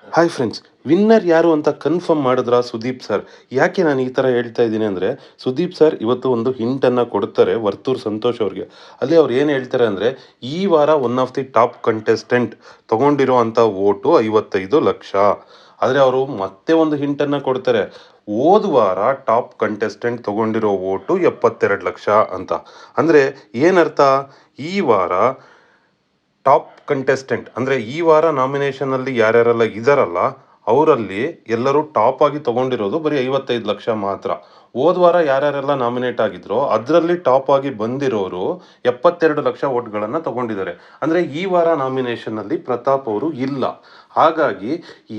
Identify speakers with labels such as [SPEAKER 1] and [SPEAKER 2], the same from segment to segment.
[SPEAKER 1] Hi friends, winner ಯಾರು ಅಂತ confirm ಮಾಡಿದ್ರ ಸುದೀಪ್ ಸರ್? ಯಾಕೆ ನಾನು ಈ ಥರ ಹೇಳ್ತಾ ಇದ್ದೀನಿ ಅಂದರೆ, ಸುದೀಪ್ ಸರ್ ಇವತ್ತು ಒಂದು ಹಿಂಟನ್ನು ಕೊಡ್ತಾರೆ ವರ್ತೂರ್ ಸಂತೋಷ್ ಅವ್ರಿಗೆ. ಅಲ್ಲಿ ಅವ್ರು ಏನು ಹೇಳ್ತಾರೆ ಅಂದರೆ, ಈ ವಾರ one of the top contestant ತೊಗೊಂಡಿರೋ ಅಂಥ ವೋಟು 55,00,000. ಆದರೆ ಅವರು ಮತ್ತೆ ಒಂದು ಹಿಂಟನ್ನು ಕೊಡ್ತಾರೆ, ಹೋದ ವಾರ ಟಾಪ್ ಕಂಟೆಸ್ಟೆಂಟ್ ತೊಗೊಂಡಿರೋ ವೋಟು 72,00,000 ಅಂತ. ಅಂದರೆ ಏನರ್ಥ? ಈ ವಾರ ಟಾಪ್ ಕಂಟೆಸ್ಟೆಂಟ್ ಅಂದರೆ ಈ ವಾರ ನಾಮಿನೇಷನಲ್ಲಿ ಯಾರ್ಯಾರೆಲ್ಲ ಇದಾರಲ್ಲ ಅವರಲ್ಲಿ ಎಲ್ಲರೂ ಟಾಪ್ ಆಗಿ ತಗೊಂಡಿರೋದು ಬರೀ 55,00,000 ಮಾತ್ರ. ಹೋದ ವಾರ ಯಾರ್ಯಾರೆಲ್ಲ ನಾಮಿನೇಟ್ ಆಗಿದ್ರೋ ಅದರಲ್ಲಿ ಟಾಪ್ ಆಗಿ ಬಂದಿರೋರು 72,00,000 ಓಟ್ಗಳನ್ನು ತಗೊಂಡಿದ್ದಾರೆ. ಅಂದರೆ ಈ ವಾರ ನಾಮಿನೇಷನ್ನಲ್ಲಿ ಪ್ರತಾಪ್ ಅವರು ಇಲ್ಲ. ಹಾಗಾಗಿ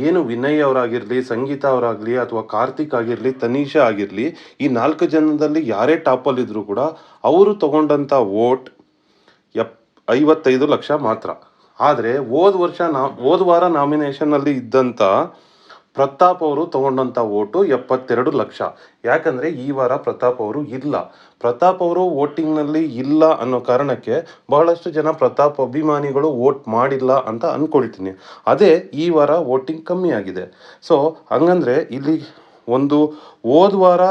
[SPEAKER 1] ಏನು ವಿನಯ್ ಅವರಾಗಿರಲಿ, ಸಂಗೀತ ಅವರಾಗಲಿ, ಅಥವಾ ಕಾರ್ತಿಕ್ ಆಗಿರಲಿ, ತನೀಷಾ ಆಗಿರಲಿ, ಈ 4 ಜನದಲ್ಲಿ ಯಾರೇ ಟಾಪಲ್ಲಿದ್ದರೂ ಕೂಡ ಅವರು ತಗೊಂಡಂಥ ವೋಟ್ 55,00,000 ಮಾತ್ರ. ಆದರೆ ಹೋದ ವಾರ ನಾಮಿನೇಷನ್ನಲ್ಲಿ ಇದ್ದಂಥ ಪ್ರತಾಪ್ ಅವರು ತಗೊಂಡಂಥ ವೋಟು 72,00,000. ಯಾಕಂದರೆ ಈ ವಾರ ಪ್ರತಾಪ್ ಅವರು ಇಲ್ಲ. ಪ್ರತಾಪ್ ಅವರು ವೋಟಿಂಗ್ನಲ್ಲಿ ಇಲ್ಲ ಅನ್ನೋ ಕಾರಣಕ್ಕೆ ಬಹಳಷ್ಟು ಜನ ಪ್ರತಾಪ್ ಅಭಿಮಾನಿಗಳು ವೋಟ್ ಮಾಡಿಲ್ಲ ಅಂತ ಅಂದ್ಕೊಳ್ತೀನಿ. ಅದೇ ಈ ವಾರ ವೋಟಿಂಗ್ ಕಮ್ಮಿ ಆಗಿದೆ. ಸೊ ಹಂಗಂದರೆ ಇಲ್ಲಿ ಒಂದು ಹೋದ ವಾರ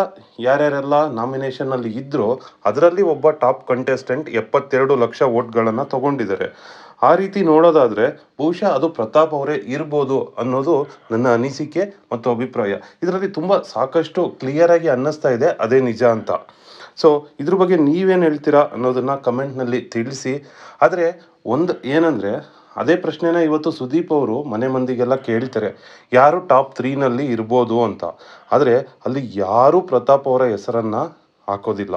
[SPEAKER 1] ಯಾರ್ಯಾರೆಲ್ಲ ನಾಮಿನೇಷನ್ನಲ್ಲಿ ಇದ್ದರೋ ಅದರಲ್ಲಿ ಒಬ್ಬ ಟಾಪ್ ಕಂಟೆಸ್ಟೆಂಟ್ 72,00,000 ವೋಟ್ಗಳನ್ನು ತಗೊಂಡಿದ್ದಾರೆ. ಆ ರೀತಿ ನೋಡೋದಾದರೆ ಬಹುಶಃ ಅದು ಪ್ರತಾಪ್ ಅವರೇ ಇರ್ಬೋದು ಅನ್ನೋದು ನನ್ನ ಅನಿಸಿಕೆ ಮತ್ತು ಅಭಿಪ್ರಾಯ. ಇದರಲ್ಲಿ ತುಂಬ ಸಾಕಷ್ಟು ಕ್ಲಿಯರಾಗಿ ಅನ್ನಿಸ್ತಾ ಇದೆ ಅದೇ ನಿಜ ಅಂತ. ಸೊ ಇದ್ರ ಬಗ್ಗೆ ನೀವೇನು ಹೇಳ್ತೀರಾ ಅನ್ನೋದನ್ನು ಕಮೆಂಟ್ನಲ್ಲಿ ತಿಳಿಸಿ. ಆದರೆ ಒಂದು ಏನಂದರೆ, ಅದೇ ಪ್ರಶ್ನೆನ ಇವತ್ತು ಸುದೀಪ್ ಅವರು ಮನೆ ಮಂದಿಗೆಲ್ಲ ಕೇಳ್ತಾರೆ, ಯಾರು ಟಾಪ್ 3ನಲ್ಲಿ ಇರ್ಬೋದು ಅಂತ. ಆದರೆ ಅಲ್ಲಿ ಯಾರೂ ಪ್ರತಾಪ್ ಅವರ ಹೆಸರನ್ನು ಹಾಕೋದಿಲ್ಲ,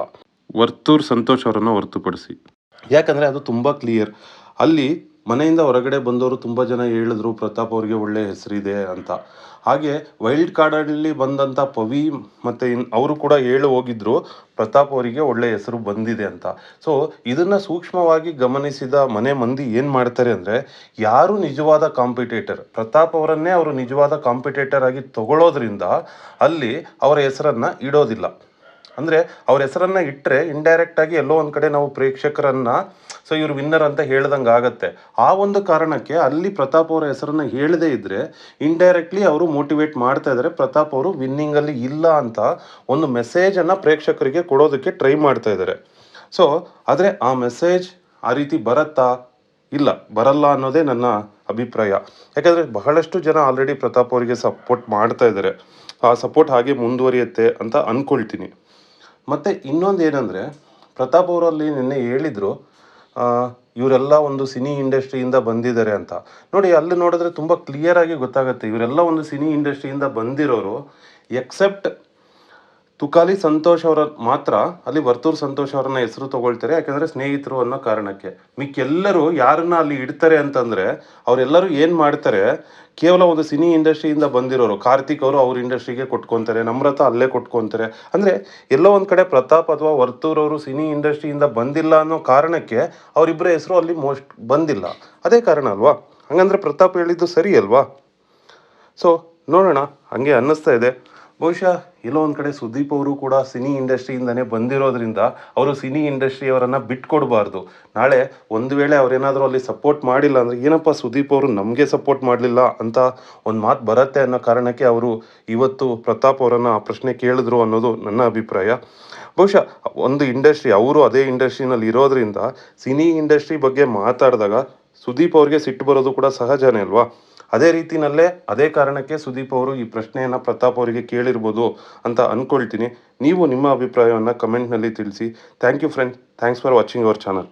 [SPEAKER 1] ವರ್ತೂರ್ ಸಂತೋಷ್ ಅವರನ್ನು ಹೊರತುಪಡಿಸಿ. ಯಾಕಂದರೆ ಅದು ತುಂಬ ಕ್ಲಿಯರ್. ಅಲ್ಲಿ ಮನೆಯಿಂದ ಹೊರಗಡೆ ಬಂದವರು ತುಂಬ ಜನ ಹೇಳಿದ್ರು ಪ್ರತಾಪ್ ಅವರಿಗೆ ಒಳ್ಳೆ ಹೆಸರಿದೆ ಅಂತ. ಹಾಗೆ ವೈಲ್ಡ್ ಕಾರ್ಡಲ್ಲಿ ಬಂದಂಥ ಪವಿ ಮತ್ತು ಅವರು ಕೂಡ ಹೋಗಿದ್ರು ಪ್ರತಾಪ್ ಅವರಿಗೆ ಒಳ್ಳೆ ಹೆಸರು ಬಂದಿದೆ ಅಂತ. ಸೊ ಇದನ್ನು ಸೂಕ್ಷ್ಮವಾಗಿ ಗಮನಿಸಿದ ಮನೆ ಮಂದಿ ಏನು ಮಾಡ್ತಾರೆ ಅಂದರೆ, ಯಾರು ನಿಜವಾದ ಕಾಂಪಿಟೇಟರ್ ಪ್ರತಾಪ್ ಅವರನ್ನೇ ಅವರು ನಿಜವಾದ ಕಾಂಪಿಟೇಟರ್ ಆಗಿ ತಗೊಳ್ಳೋದ್ರಿಂದ ಅಲ್ಲಿ ಅವರ ಹೆಸರನ್ನು ಇಡೋದಿಲ್ಲ. ಅಂದರೆ ಅವ್ರ ಹೆಸರನ್ನು ಇಟ್ಟರೆ ಇಂಡೈರೆಕ್ಟಾಗಿ ಎಲ್ಲೋ ಒಂದು ಕಡೆ ನಾವು ಪ್ರೇಕ್ಷಕರನ್ನು ಸೊ ಇವರು ವಿನ್ನರ್ ಅಂತ ಹೇಳ್ದಂಗೆ ಆಗುತ್ತೆ. ಆ ಒಂದು ಕಾರಣಕ್ಕೆ ಅಲ್ಲಿ ಪ್ರತಾಪ್ ಅವರ ಹೆಸರನ್ನು ಹೇಳದೇ ಇದ್ದರೆ ಇಂಡೈರೆಕ್ಟ್ಲಿ ಅವರು ಮೋಟಿವೇಟ್ ಮಾಡ್ತಾ ಇದ್ದಾರೆ, ಪ್ರತಾಪ್ ಅವರು ವಿನ್ನಿಂಗಲ್ಲಿ ಇಲ್ಲ ಅಂತ ಒಂದು ಮೆಸೇಜನ್ನು ಪ್ರೇಕ್ಷಕರಿಗೆ ಕೊಡೋದಕ್ಕೆ ಟ್ರೈ ಮಾಡ್ತಾ ಇದ್ದಾರೆ. ಸೊ ಆದರೆ ಆ ಮೆಸೇಜ್ ಆ ರೀತಿ ಬರುತ್ತಾ? ಇಲ್ಲ, ಬರಲ್ಲ ಅನ್ನೋದೇ ನನ್ನ ಅಭಿಪ್ರಾಯ. ಯಾಕಂದರೆ ಬಹಳಷ್ಟು ಜನ ಆಲ್ರೆಡಿ ಪ್ರತಾಪ್ ಅವರಿಗೆ ಸಪೋರ್ಟ್ ಮಾಡ್ತಾ ಇದ್ದಾರೆ. ಆ ಸಪೋರ್ಟ್ ಹಾಗೆ ಮುಂದುವರಿಯುತ್ತೆ ಅಂತ ಅಂದ್ಕೊಳ್ತೀನಿ. ಮತ್ತು ಇನ್ನೊಂದು ಏನಂದರೆ, ಪ್ರತಾಪ್ ಅವರಲ್ಲಿ ನಿನ್ನೆ ಹೇಳಿದರು ಇವರೆಲ್ಲ ಒಂದು ಸಿನಿ ಇಂಡಸ್ಟ್ರಿಯಿಂದ ಬಂದಿದ್ದಾರೆ ಅಂತ. ನೋಡಿ, ಅಲ್ಲಿ ನೋಡಿದ್ರೆ ತುಂಬ ಕ್ಲಿಯರಾಗಿ ಗೊತ್ತಾಗುತ್ತೆ ಇವರೆಲ್ಲ ಒಂದು ಸಿನಿ ಇಂಡಸ್ಟ್ರಿಯಿಂದ ಬಂದಿರೋರು. ಎಕ್ಸೆಪ್ಟ್ ತುಕಾಲಿ ಸಂತೋಷ್ ಅವರ ಮಾತ್ರ ಅಲ್ಲಿ ವರ್ತೂರ್ ಸಂತೋಷ್ ಅವರನ್ನ ಹೆಸರು ತಗೊಳ್ತಾರೆ, ಯಾಕಂದರೆ ಸ್ನೇಹಿತರು ಅನ್ನೋ ಕಾರಣಕ್ಕೆ. ಮಿಕ್ಕೆಲ್ಲರೂ ಯಾರನ್ನ ಅಲ್ಲಿ ಇಡ್ತಾರೆ ಅಂತಂದರೆ ಅವರೆಲ್ಲರೂ ಏನು ಮಾಡ್ತಾರೆ, ಕೇವಲ ಒಂದು ಸಿನಿ ಇಂಡಸ್ಟ್ರಿಯಿಂದ ಬಂದಿರೋರು. ಕಾರ್ತಿಕ್ ಅವರು ಅವ್ರ ಇಂಡಸ್ಟ್ರಿಗೆ ಕೊಟ್ಕೊತಾರೆ, ನಮ್ರತಾ ಅಲ್ಲೇ ಕೊಟ್ಕೊತಾರೆ. ಅಂದರೆ ಎಲ್ಲೋ ಒಂದು ಕಡೆ ಪ್ರತಾಪ್ ಅಥವಾ ವರ್ತೂರ್ ಅವರು ಸಿನಿ ಇಂಡಸ್ಟ್ರಿಯಿಂದ ಬಂದಿಲ್ಲ ಅನ್ನೋ ಕಾರಣಕ್ಕೆ ಅವರಿಬ್ಬರ ಹೆಸರು ಅಲ್ಲಿ ಮೋಸ್ಟ್ ಬಂದಿಲ್ಲ. ಅದೇ ಕಾರಣ ಅಲ್ವಾ? ಹಂಗಂದ್ರೆ ಪ್ರತಾಪ್ ಹೇಳಿದ್ದು ಸರಿ ಅಲ್ವಾ? ಸೊ ನೋಡೋಣ, ಹಾಗೆ ಅನ್ನಿಸ್ತಾ ಇದೆ. ಬಹುಶಃ ಎಲ್ಲೋ ಒಂದು ಕಡೆ ಸುದೀಪ್ ಅವರು ಕೂಡ ಸಿನಿ ಇಂಡಸ್ಟ್ರಿಯಿಂದನೇ ಬಂದಿರೋದ್ರಿಂದ ಅವರು ಸಿನಿ ಇಂಡಸ್ಟ್ರಿಯವರನ್ನು ಬಿಟ್ಕೊಡ್ಬಾರ್ದು. ನಾಳೆ ಒಂದು ವೇಳೆ ಅವರೇನಾದರೂ ಅಲ್ಲಿ ಸಪೋರ್ಟ್ ಮಾಡಿಲ್ಲ ಅಂದರೆ, ಏನಪ್ಪ ಸುದೀಪ್ ಅವರು ನಮಗೆ ಸಪೋರ್ಟ್ ಮಾಡಲಿಲ್ಲ ಅಂತ ಒಂದು ಮಾತು ಬರುತ್ತೆ ಅನ್ನೋ ಕಾರಣಕ್ಕೆ ಅವರು ಇವತ್ತು ಪ್ರತಾಪ್ ಅವರನ್ನು ಆ ಪ್ರಶ್ನೆ ಕೇಳಿದ್ರು ಅನ್ನೋದು ನನ್ನ ಅಭಿಪ್ರಾಯ. ಬಹುಶಃ ಒಂದು ಇಂಡಸ್ಟ್ರಿ, ಅವರು ಅದೇ ಇಂಡಸ್ಟ್ರಿನಲ್ಲಿ ಇರೋದ್ರಿಂದ ಸಿನಿ ಇಂಡಸ್ಟ್ರಿ ಬಗ್ಗೆ ಮಾತಾಡಿದಾಗ ಸುದೀಪ್ ಅವ್ರಿಗೆ ಸಿಟ್ಟು ಬರೋದು ಕೂಡ ಸಹಜನೇ ಅಲ್ವಾ? ಅದೇ ರೀತಿಯಲ್ಲೇ ಅದೇ ಕಾರಣಕ್ಕೆ ಸುದೀಪ್ ಅವರು ಈ ಪ್ರಶ್ನೆಯನ್ನು ಪ್ರತಾಪ್ ಅವರಿಗೆ ಕೇಳಿರ್ಬೋದು ಅಂತ ಅಂದ್ಕೊಳ್ತೀನಿ. ನೀವು ನಿಮ್ಮ ಅಭಿಪ್ರಾಯವನ್ನು ಕಮೆಂಟ್ನಲ್ಲಿ ತಿಳಿಸಿ. Thank you friend, thanks for watching our channel.